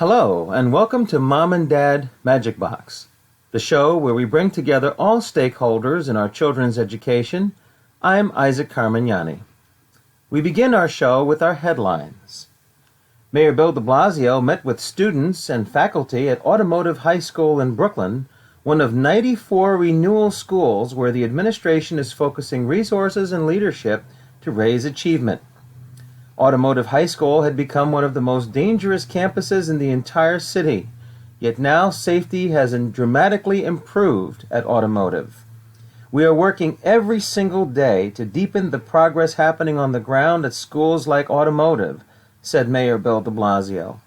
Hello, and welcome to Mom and Dad MagicBox, the show where we bring together all stakeholders in our children's education. I'm Isaac Carmignani. We begin our show with our headlines. Mayor Bill de Blasio met with students and faculty at Automotive High School in Brooklyn, one of 94 renewal schools where the administration is focusing resources and leadership to raise achievement. Automotive High School had become one of the most dangerous campuses in the entire city, yet now safety has dramatically improved at Automotive. We are working every single day to deepen the progress happening on the ground at schools like Automotive, said Mayor Bill de Blasio.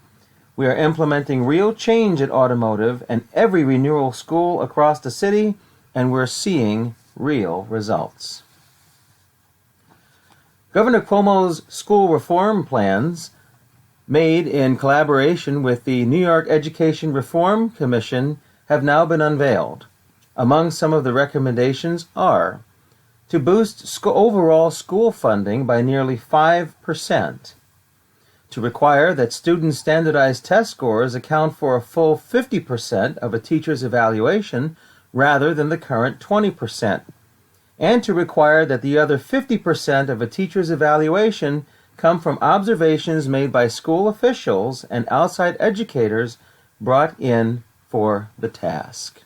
We are implementing real change at Automotive and every renewal school across the city, and we're seeing real results. Governor Cuomo's school reform plans, made in collaboration with the New York Education Reform Commission, have now been unveiled. Among some of the recommendations are to boost overall school funding by nearly 5%, to require that students' standardized test scores account for a full 50% of a teacher's evaluation rather than the current 20%, and to require that the other 50% of a teacher's evaluation come from observations made by school officials and outside educators brought in for the task.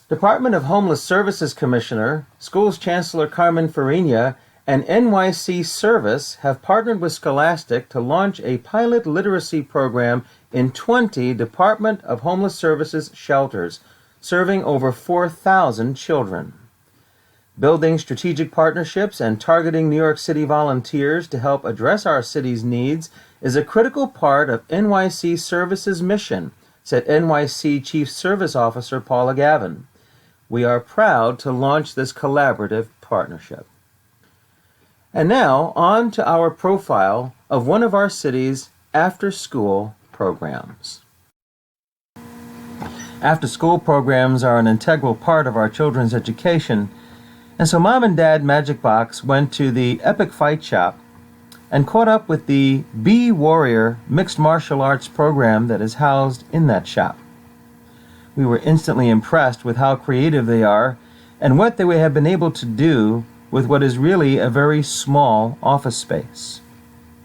Department of Homeless Services Commissioner, Schools Chancellor Carmen Farina, and NYC Service have partnered with Scholastic to launch a pilot literacy program in 20 Department of Homeless Services shelters, serving over 4,000 children. Building strategic partnerships and targeting New York City volunteers to help address our city's needs is a critical part of NYC Service's mission, said NYC Chief Service Officer Paula Gavin. We are proud to launch this collaborative partnership. And now, on to our profile of one of our city's after-school programs. After-school programs are an integral part of our children's education, and so Mom and Dad MagicBox went to the Epic Fight Shop and caught up with the Be Warrior mixed martial arts program that is housed in that shop. We were instantly impressed with how creative they are and what they have been able to do with what is really a very small office space.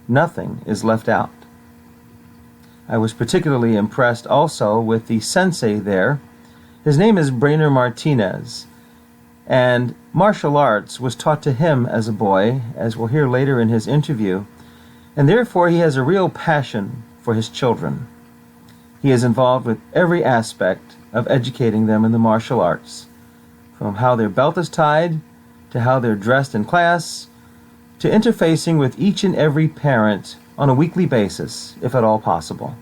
Nothing is left out. I was particularly impressed also with the sensei there. His name is Brainer Martinez, and martial arts was taught to him as a boy, as we'll hear later in his interview, and therefore he has a real passion for his children. He is involved with every aspect of educating them in the martial arts, from how their belt is tied, to how they're dressed in class, to interfacing with each and every parent on a weekly basis, if at all possible.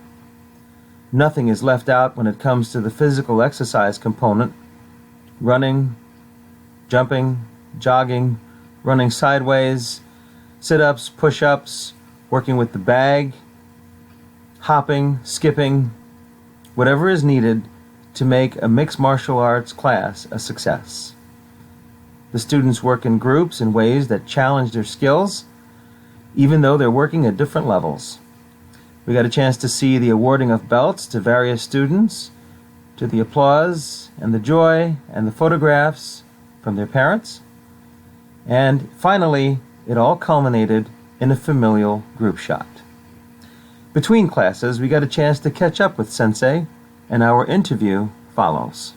Nothing is left out when it comes to the physical exercise component: running, jumping, jogging, running sideways, sit-ups, push-ups, working with the bag, hopping, skipping, whatever is needed to make a mixed martial arts class a success. The students work in groups in ways that challenge their skills, even though they're working at different levels. We got a chance to see the awarding of belts to various students, to the applause and the joy and the photographs from their parents, and finally, it all culminated in a familial group shot. Between classes, we got a chance to catch up with Sensei, and our interview follows.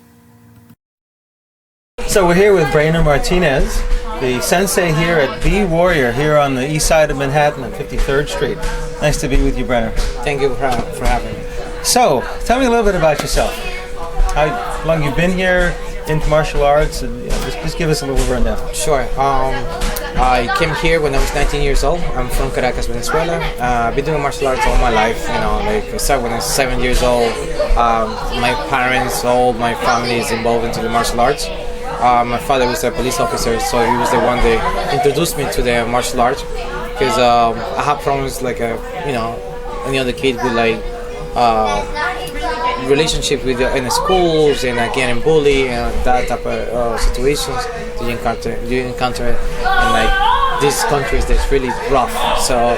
So we're here with Brainer Martinez, the sensei here at Be Warrior here on the east side of Manhattan at 53rd Street. Nice to be with you, Brainer. Thank you for having me. So, tell me a little bit about yourself. How long you've been here into martial arts, and just give us a little rundown. Sure. I came here when I was 19 years old. I'm from Caracas, Venezuela. I've been doing martial arts all my life. I started when I was 7 years old. My parents, all my family is involved into the martial arts. My father was a police officer, so he was the one that introduced me to the martial arts. Because I have problems like any other kid with relationship with in the schools and getting bullied and that type of situations that you encounter and this country is really rough. So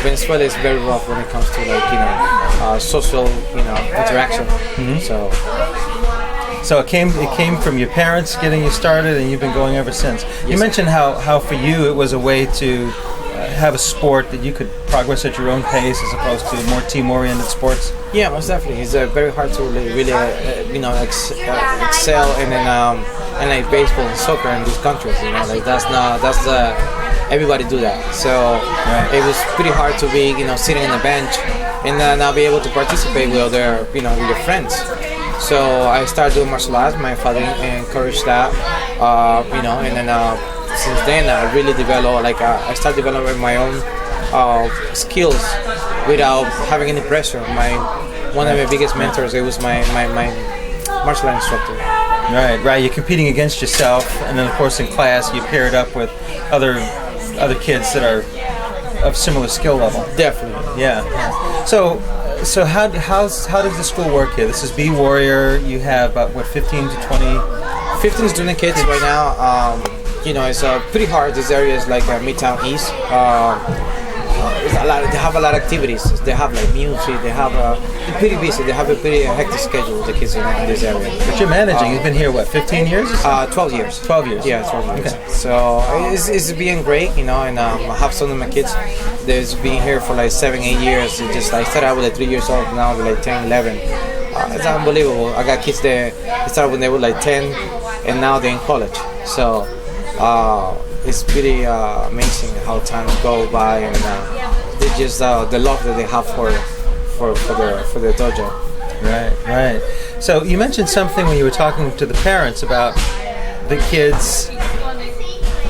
Venezuela is very rough when it comes to like social interaction. So it came from your parents getting you started, and you've been going ever since. You mentioned how for you it was a way to have a sport that you could progress at your own pace as opposed to more team-oriented sports. Yeah, most definitely. It's very hard to really excel in like baseball and soccer in these countries. Like everybody do that. So it was pretty hard to be sitting on the bench and not be able to participate with other with your friends. So I started doing martial arts. My father encouraged that, and then since then I really developed. I started developing my own skills without having any pressure. One of my biggest mentors, it was my martial art instructor. Right. You're competing against yourself, and then of course in class you paired up with other kids that are of similar skill level. Definitely. Yeah. So how does the school work here? This is B Warrior. You have about 15 to 20. 15 student kids right now. It's pretty hard. This area is like Midtown East. They have a lot of activities. They have like music. They have they're pretty busy. They have a pretty hectic schedule. The kids in this area. But you're managing. You've been here 15 years? 12 years. 12 years. Yeah, 12 years. Okay. So it's being great, and I have some of my kids. They've been here for like 7-8 years. It just started out with like 3 years old. Now they're like 10, 11. It's unbelievable. I got kids that started when they were like 10, and now they're in college. So it's pretty amazing how time go by, and they just the love that they have for the dojo. Right. So you mentioned something when you were talking to the parents about the kids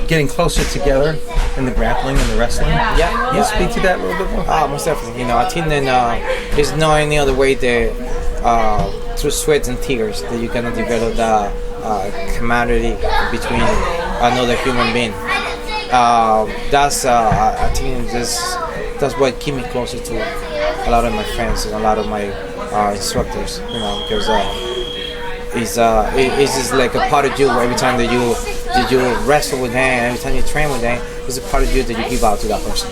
getting closer together in the grappling and the wrestling. Yeah. Can you speak to that a little bit more? Most definitely. I think that there's no any other way that through sweat and tears that you cannot develop the camaraderie between another human being. That's I think that's what keep me closer to a lot of my friends and a lot of my instructors. Because it's just like a part of you. Every time that you wrestle with them, every time you train with them, it's a part of you that you give out to that person.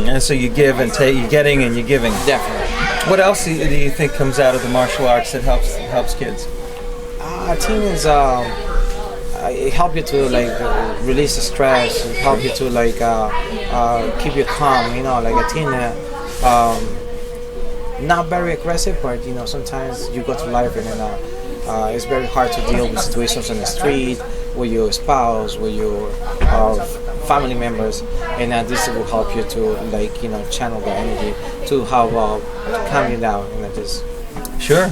And so you give and take. You're getting and you're giving. Definitely. What else do you think comes out of the martial arts that helps kids? I think it helps you to release the stress. It helps you to keep you calm. I think not very aggressive, but sometimes you go through life and it's very hard to deal with situations on the street with your spouse, with your family members, and this will help you to channel the energy to have calm you down and just. Sure.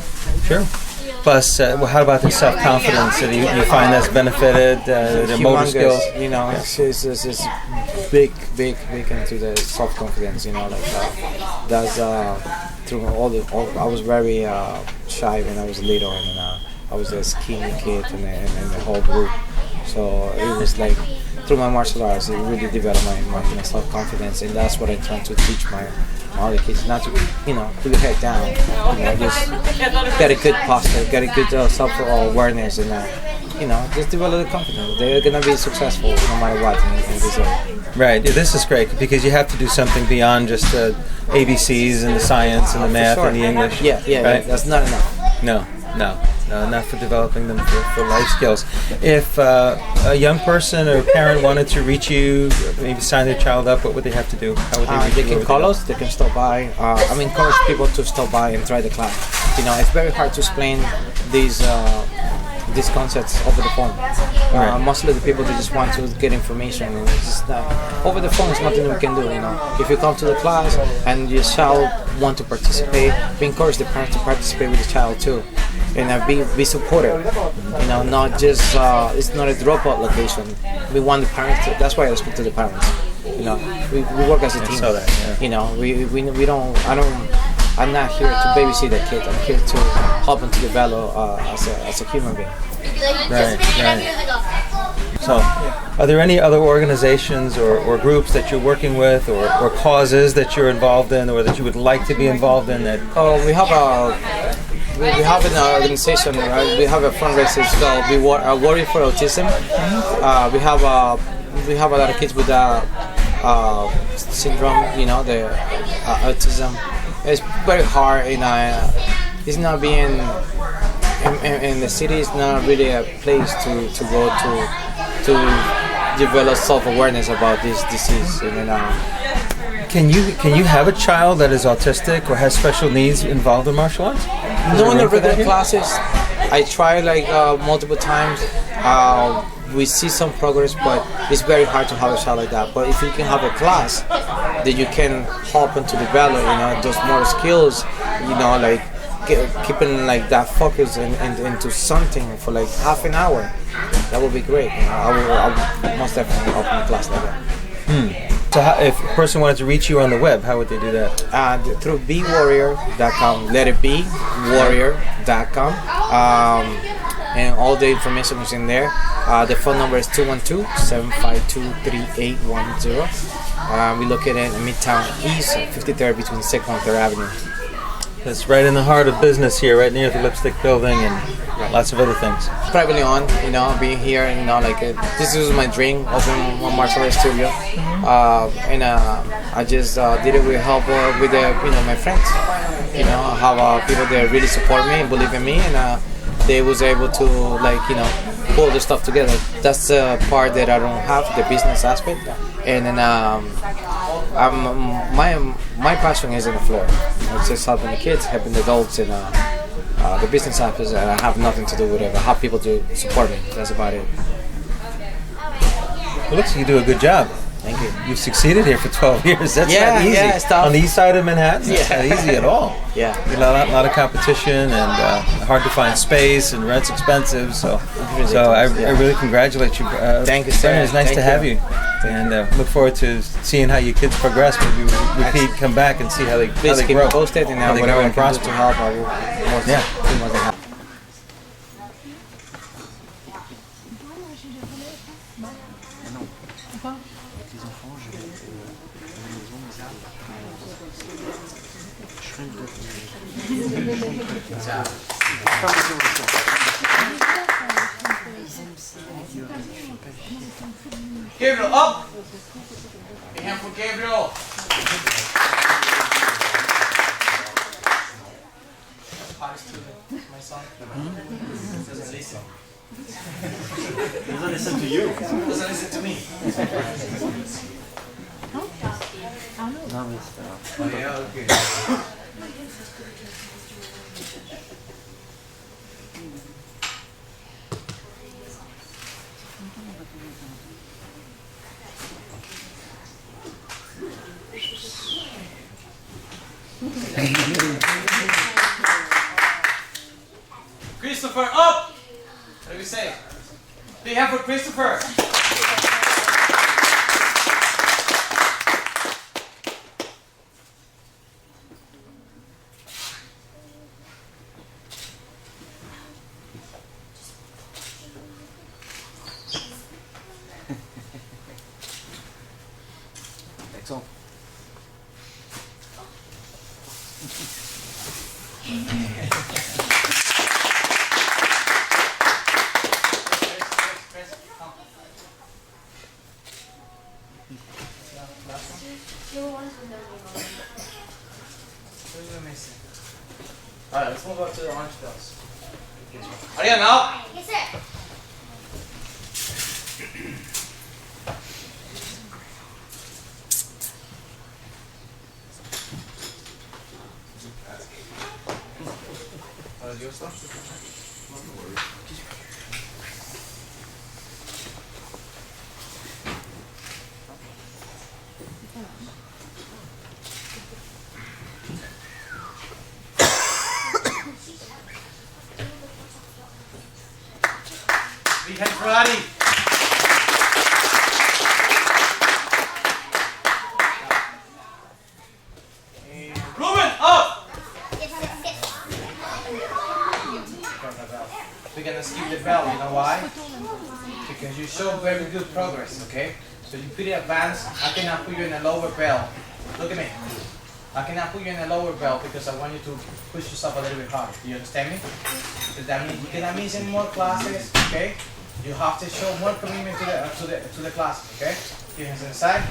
Plus, how about the self-confidence that you find that's benefited, the motor skills? It's big into the self-confidence. That's through I was very shy when I was little, and I was a skinny kid in the whole group. So it was like through my martial arts, it really developed my self-confidence, and that's what I try to teach my other kids, not to put your head down, just get a good posture, get a good self-awareness, and just develop the confidence. They're gonna be successful no matter what in this area. Right. This is great because you have to do something beyond just the ABCs and the science and the math and the English. Yeah. Right? That's not enough. No, not for developing them for life skills. If a young person or parent wanted to reach you, maybe sign their child up, what would they have to do? How would they reach you? They can call us. They can stop by. I encourage people to stop by and try the class. It's very hard to explain these concepts over the phone. Mostly the people, they just want to get information, and it's just over the phone is nothing we can do. If you come to the class and your child want to participate, we encourage the parents to participate with the child too, and be supportive. Not just it's not a dropout location. We want the parents to. That's why I speak to the parents. We work as a team. So that, yeah. We don't. I'm not here to babysit the kids. I'm here to help them to develop as a human being. Right. So, are there any other organizations or groups that you're working with, or causes that you're involved in, or that you would like to be involved in? That we have an organization. Right? We have a fundraiser called Warrior for Autism. We have a lot of kids with syndrome, you know, the autism. It's very hard, you know. It's not being in the city. It's not really a place to go to develop self-awareness about this disease. You know. Can you have a child that is autistic or has special needs involved in martial arts? No, in the regular classes, I tried like multiple times. We see some progress, but it's very hard to have a child like that. But if you can have a class that you can help them to develop, you know, those more skills, you know, like keeping like that focus into something for like half an hour, that would be great. You know, I would most definitely open a class like that. So if a person wanted to reach you on the web, how would they do that? Through bewarrior.com, let it be, warrior.com. And all the information is in there. The phone number is 212-752-3810. We located in Midtown East, 53rd between 2nd and 3rd Avenue. It's right in the heart of business here, right near the Lipstick Building and lots of other things. Privately owned, you know, being here, you know, like this was my dream, opening one martial arts studio. And I just did it with help with you know, my friends. You know, I have people that really support me and believe in me, and they was able to, like, you know, pull the stuff together. That's the part that I don't have, the business aspect. And then my passion is on the floor. It's just helping the kids, helping the adults, and the business aspect. I have nothing to do with it. I have people to support me. That's about it. It looks like you do a good job. Thank you. You've succeeded here for 12 years. That's not easy. Yeah, it's tough. On the east side of Manhattan, it's not easy at all. Yeah. A lot of competition and hard to find space, and rent's expensive. So I really congratulate you. Thank you, sir. It's nice to have you. And look forward to seeing how your kids progress. Maybe repeat, come back and see how they Please keep grow. me posted, and how they grow and prosper. To help, I will do what I can. Gabriel, up! A hand for Gabriel. My son doesn't listen. Doesn't listen to you. Doesn't listen to me. Oh, yeah, okay. Christopher, up! What do we say? Big hand for Christopher. Excellent. Alright, let's move on to the orange bells. Ariana, now! Yes, sir. Your stuff? Big hand for Adi. Ruben, up! We're gonna skip the bell, you know why? Because you show very good progress, okay? So you pretty advanced. I cannot put you in a lower bell. Look at me. I cannot put you in a lower bell because I want you to push yourself a little bit harder. Do you understand me? Because that means you cannot miss any more classes, okay? You have to show more commitment to the class, okay? Keep hands inside.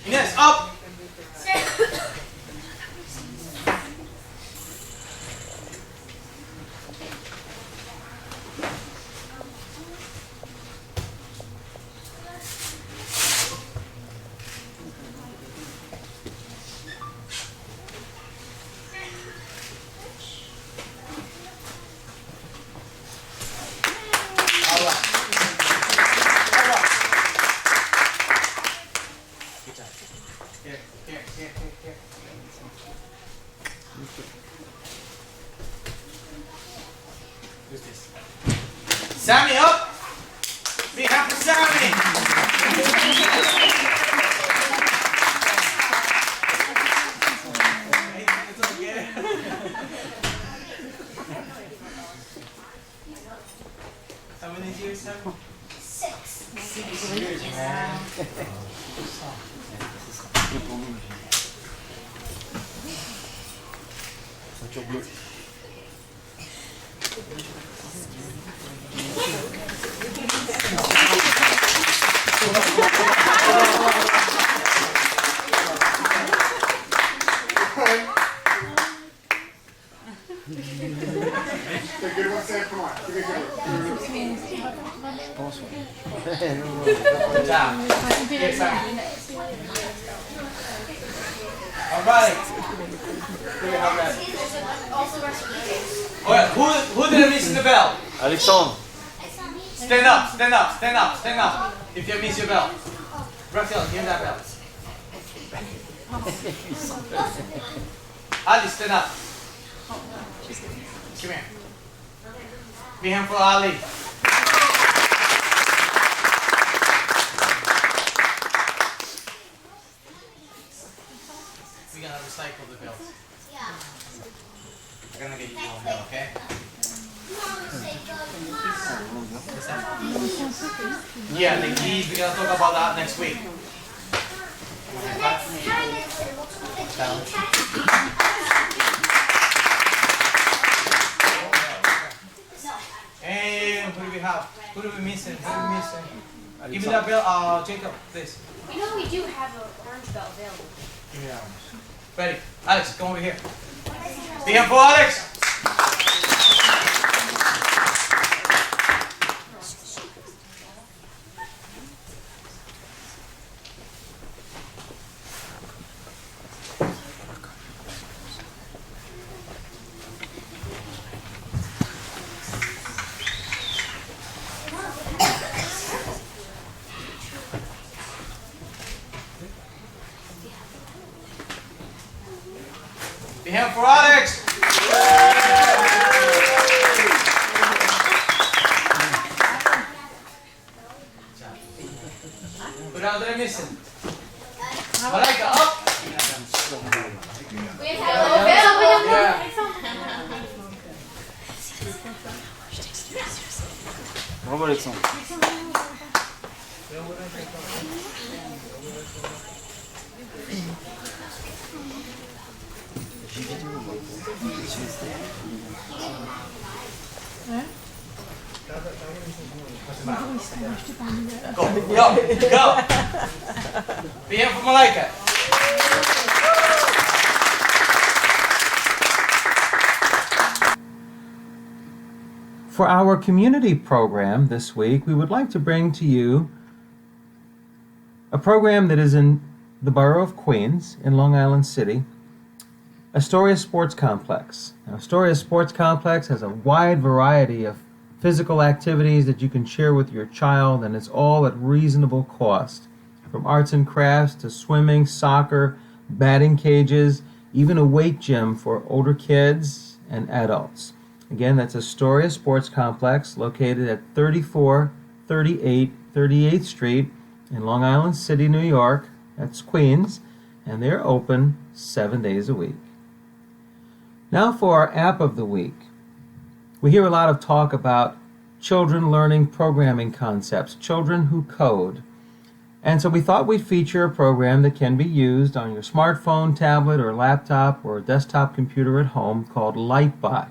Ines, up! Here. Who's this? Sammy, up! Be happy, Sammy! How many years, Sammy? 6 years, man. Good job. Yes, sir. All right. Oh yeah. Who didn't miss the bell? Alexandre. Stand up. If you miss your bell. Raphael, give him that bell. Ali, stand up. Come here. Big hand for Ali. We're gonna recycle the belts. Yeah. We're gonna get you one bell, okay? Yeah, the keys, we're gonna talk about that next week. And who do we have? Who do we missing? Give me that bell, Jacob, please. You know we do have an orange belt available. Give me that one. Ready? Alex, come over here. Big hand for Alex! Big hand for Alex! What else did I missing? Malaika, up! We have a bell. Yeah. Bravo Alexandre. Go! Be here for Malaika. For our community program this week, we would like to bring to you a program that is in the borough of Queens in Long Island City, Astoria Sports Complex. Now, Astoria Sports Complex has a wide variety of physical activities that you can share with your child, and it's all at reasonable cost. From arts and crafts to swimming, soccer, batting cages, even a weight gym for older kids and adults. Again, that's Astoria Sports Complex, located at 3438 38th Street in Long Island City, New York. That's Queens, and they're open 7 days a week. Now for our app of the week. We hear a lot of talk about children learning programming concepts, children who code. And so we thought we'd feature a program that can be used on your smartphone, tablet, or laptop, or desktop computer at home called Lightbot.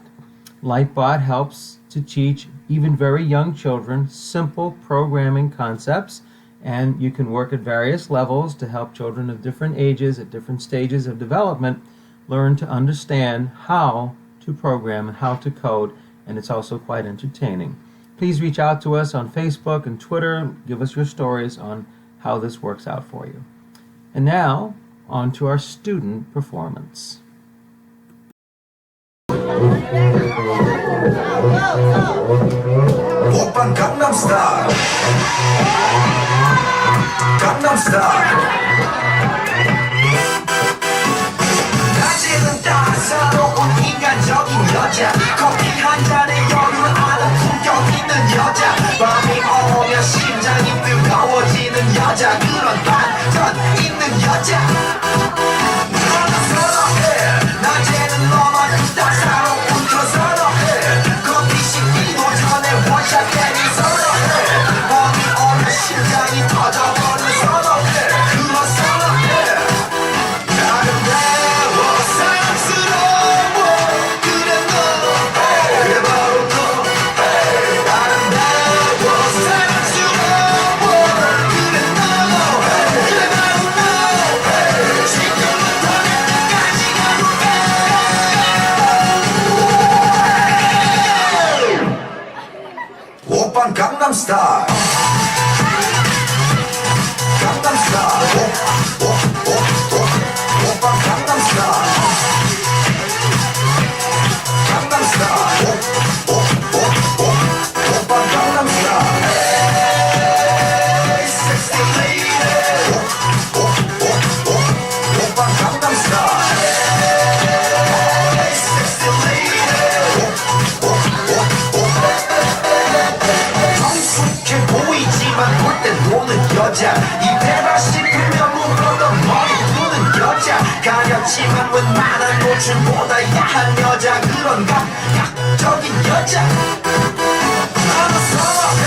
Lightbot helps to teach even very young children simple programming concepts, and you can work at various levels to help children of different ages at different stages of development learn to understand how to program and how to code, and it's also quite entertaining. Please reach out to us on Facebook and Twitter. Give us your stories on how this works out for you. And now, on to our student performance. 오빤 Gangnam Style. Gangnam Style. 낮에는 따사로운 인간적인 여자, 커피 한 잔에 여유를 아는 품격 있는 여자, 밤이 오면 심장이 뜨거워지는 여자, 그런 반전 있는 여자. 너는 선호해, 낮에는 너만 따사로운 그 선호해, 커피 식기도 전에 원샷 때리 선호해, 밤이 오면 심장이 터져버리는 선호해, 그런 선호해. 아름다워 사랑스러워 그래 너 그래 바로 너 아름다워 사랑스러워 그래 너 그래 바로 너 지금부터 내까지 가볼까 오빤 Gangnam Style Gangnam Style 오빤 Gangnam Style Gangnam Style 오빤 Gangnam Style Hey sexy lady 오빤 Gangnam Style Hey sexy lady 성숙해 보이지만 볼 땐 노는 여자 이때다 싶으면 묶어던 머리 두는 여자 가렸지만 웬만한 노출보다 야한 여자 그런 감각적인 여자 나는 선호해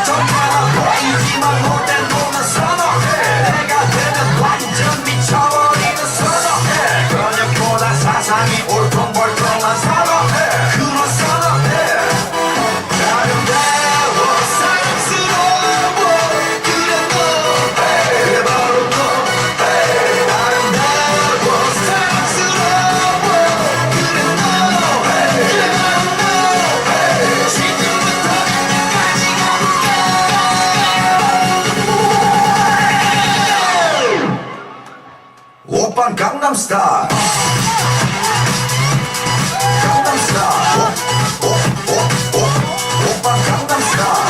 정말 보이지만 못된 노는 선호해 내가 되면 완전 미쳐버리는 선호해 근육보다 사상이 올통벌통한 선호해 그런 선호해 아름다워 사랑스러워 그래 너 그래 바로 너 아름다워 사랑스러워 그래 너 그래 바로 너 지금부터 내까지 가볼까 오빤 Gangnam Style Gangnam Style 오빤 Gangnam Style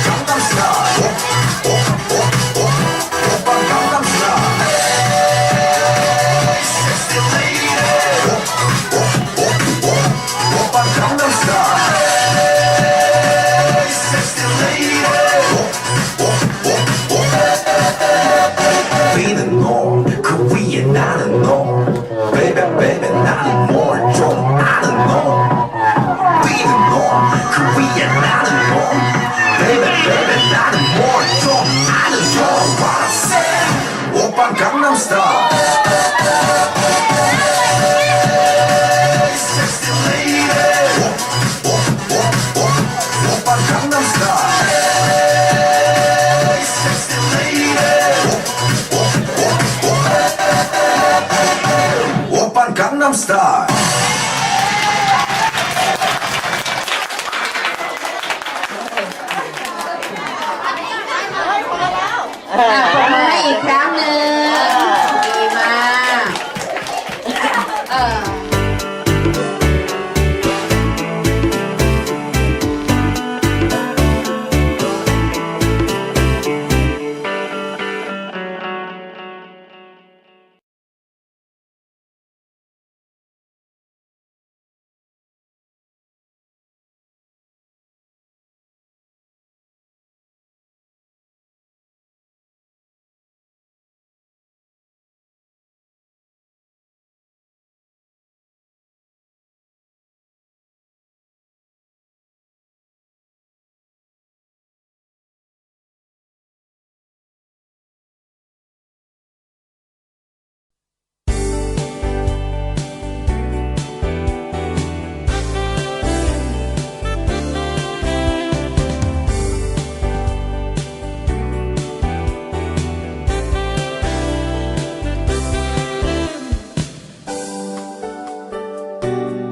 Gangnam Style 오빤 Gangnam Style Hey sexy lady 오빤 Gangnam Style Hey sexy lady 우리는 널그 위에 나는 너 Baby baby 나는 뭘 좀 아는 너 우리는 널그 위에 나는 너 Baby baby 나는 뭘 좀 아는 너 What I say 오빤 Gangnam Style Hey sexy lady 오빤 Gangnam Style Hey sexy lady 오빤 Gangnam Style 아